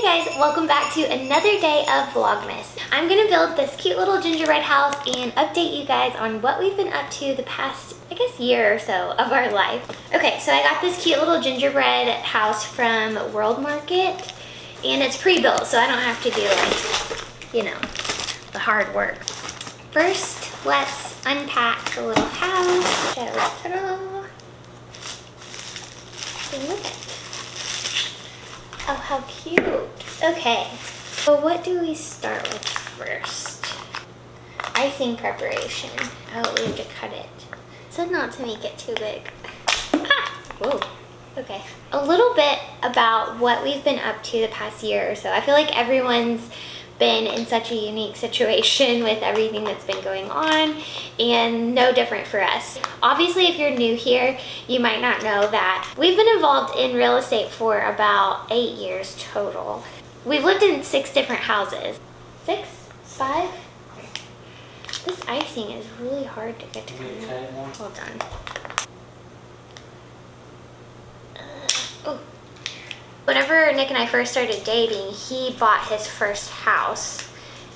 Hey guys, welcome back to another day of Vlogmas. I'm gonna build this cute little gingerbread house and update you guys on what we've been up to the past, I guess, year or so of our life. Okay, so I got this cute little gingerbread house from World Market and it's pre-built, so I don't have to do like, you know, the hard work. First, let's unpack the little house. Ta-da! Look at it. Oh, how cute. Okay, so what do we start with first? Icing preparation. Oh, we have to cut it. It said not to make it too big. Ah! Whoa, okay. A little bit about what we've been up to the past year or so. I feel like everyone's been in such a unique situation with everything that's been going on, and no different for us. Obviously, if you're new here, you might not know that we've been involved in real estate for about 8 years total. We've lived in 6 different houses. 6? 5? This icing is really hard to get to come out. Hold on. Oh. Whenever Nick and I first started dating, he bought his first house,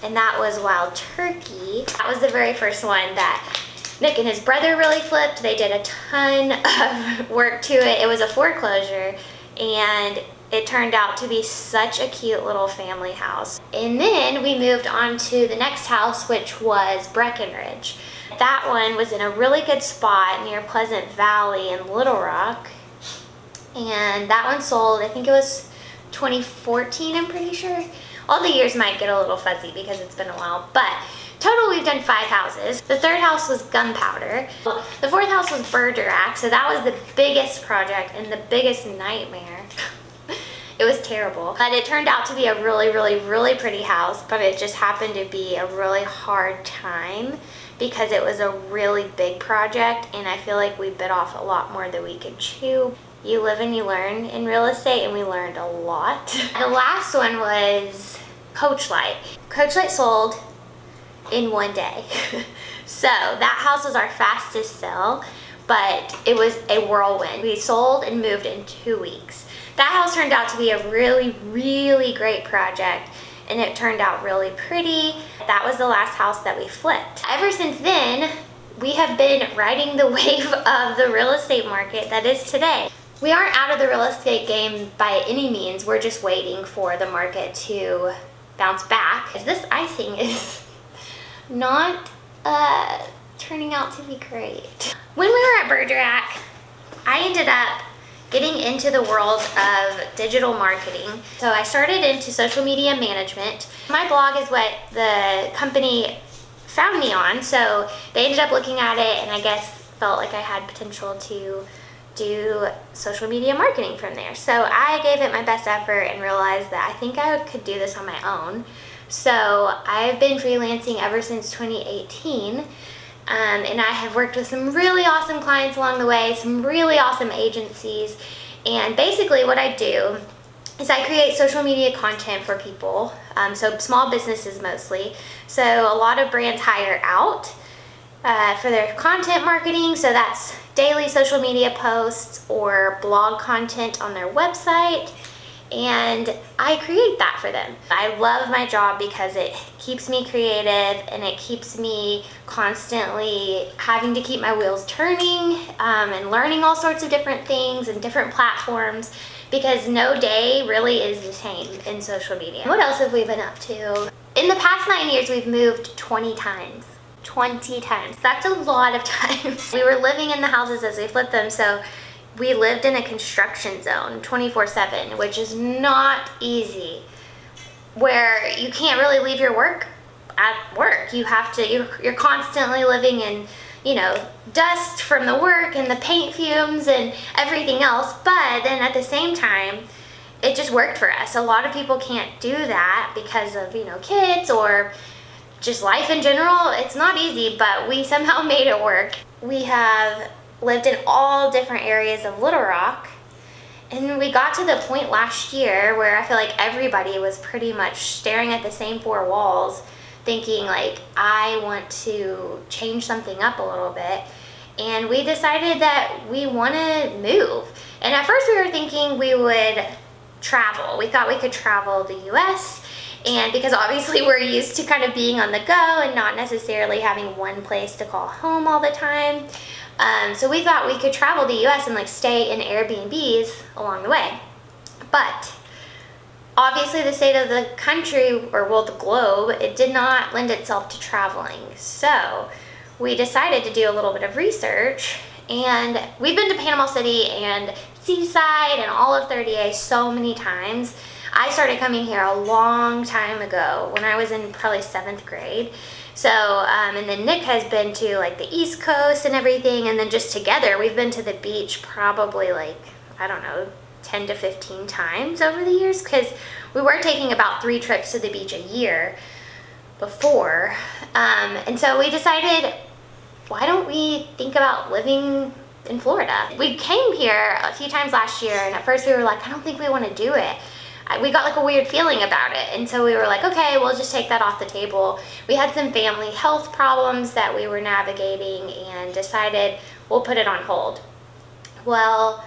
and that was Wild Turkey. That was the very first one that Nick and his brother really flipped. They did a ton of work to it. It was a foreclosure, and it turned out to be such a cute little family house. And then we moved on to the next house, which was Breckenridge. That one was in a really good spot near Pleasant Valley in Little Rock. And that one sold, I think it was 2014, I'm pretty sure. All the years might get a little fuzzy because it's been a while, but total we've done 5 houses. The 3rd house was Gunpowder. The 4th house was Bergerac, so that was the biggest project and the biggest nightmare. It was terrible. But it turned out to be a really, really, really pretty house, but it just happened to be a really hard time because it was a really big project, and I feel like we bit off a lot more than we could chew. You live and you learn in real estate, and we learned a lot. The last one was Coach Light. Coach Light sold in 1 day. So that house was our fastest sell, but it was a whirlwind. We sold and moved in 2 weeks. That house turned out to be a really, really great project, and it turned out really pretty. That was the last house that we flipped. Ever since then, we have been riding the wave of the real estate market that is today. We aren't out of the real estate game by any means. We're just waiting for the market to bounce back. This icing is not turning out to be great. When we were at Bergerac, I ended up getting into the world of digital marketing. So I started into social media management. My blog is what the company found me on, so they ended up looking at it and I guess felt like I had potential to do social media marketing from there. So I gave it my best effort and realized that I think I could do this on my own. So I've been freelancing ever since 2018. And I have worked with some really awesome clients along the way, some really awesome agencies. And basically what I do is I create social media content for people, so small businesses mostly. So a lot of brands hire out for their content marketing, so that's daily social media posts or blog content on their website, and I create that for them. I love my job because it keeps me creative and it keeps me constantly having to keep my wheels turning and learning all sorts of different things and different platforms, because no day really is the same in social media. What else have we been up to? In the past 9 years, we've moved 20 times. 20 times. That's a lot of times. We were living in the houses as we flipped them, so we lived in a construction zone 24/7, which is not easy, where you can't really leave your work at work. You have to, you're constantly living in, you know, dust from the work and the paint fumes and everything else, but then at the same time, it just worked for us. A lot of people can't do that because of, you know, kids or just life in general. It's not easy, but we somehow made it work. We have lived in all different areas of Little Rock, and we got to the point last year where I feel like everybody was pretty much staring at the same 4 walls thinking like, I want to change something up a little bit, and we decided that we want to move. And at first we were thinking we would travel. We thought we could travel the US, and because obviously we're used to kind of being on the go and not necessarily having one place to call home all the time. So we thought we could travel the US and like stay in Airbnbs along the way. But obviously the state of the country, or well, the globe, it did not lend itself to traveling. So we decided to do a little bit of research, and we've been to Panama City and Seaside and all of 30A so many times. I started coming here a long time ago when I was in probably 7th grade. So, and then Nick has been to like the East Coast and everything, and then just together we've been to the beach probably like, I don't know, 10 to 15 times over the years, because we were taking about 3 trips to the beach a year before. And so we decided, why don't we think about living in Florida? We came here a few times last year, and at first we were like, I don't think we want to do it. We got like a weird feeling about it, and so we were like, okay, we'll just take that off the table. We had some family health problems that we were navigating and decided we'll put it on hold. Well,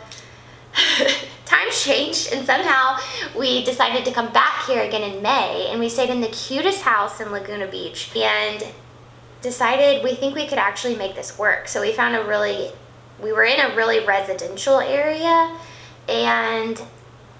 times changed, and somehow we decided to come back here again in May, and we stayed in the cutest house in Laguna Beach and decided we think we could actually make this work. So we found we were in a really residential area, and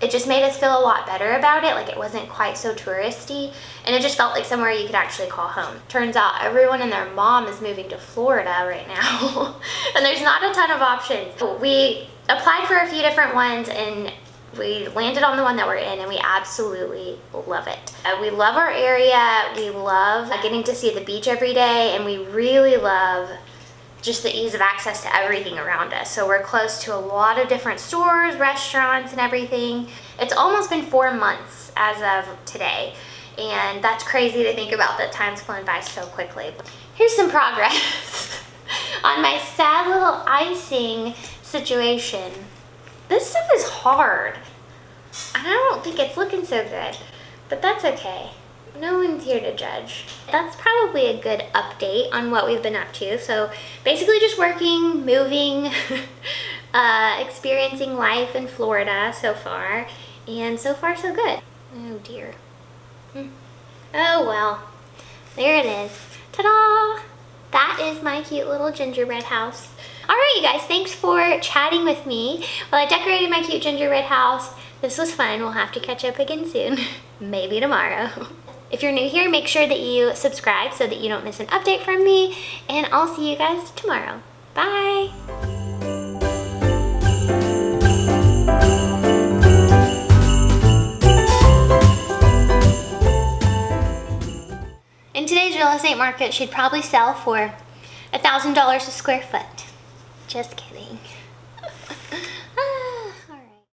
it just made us feel a lot better about it. Like, it wasn't quite so touristy, and it just felt like somewhere you could actually call home. Turns out everyone and their mom is moving to Florida right now, and there's not a ton of options. We applied for a few different ones, and we landed on the one that we're in, and we absolutely love it. We love our area. We love getting to see the beach every day, and we really love just the ease of access to everything around us. So we're close to a lot of different stores, restaurants, and everything. It's almost been 4 months as of today, and that's crazy to think about, that time's flown by so quickly. Here's some progress on my sad little icing situation. This stuff is hard. I don't think it's looking so good, but that's okay. No one's here to judge. That's probably a good update on what we've been up to. So basically just working, moving, experiencing life in Florida so far, and so far so good. Oh dear. Oh well, there it is. Ta-da! That is my cute little gingerbread house. Alright you guys, thanks for chatting with me while I decorated my cute gingerbread house. This was fun. We'll have to catch up again soon. Maybe tomorrow. If you're new here, make sure that you subscribe so that you don't miss an update from me, and I'll see you guys tomorrow. Bye! In today's real estate market, she'd probably sell for $1,000 a square foot. Just kidding.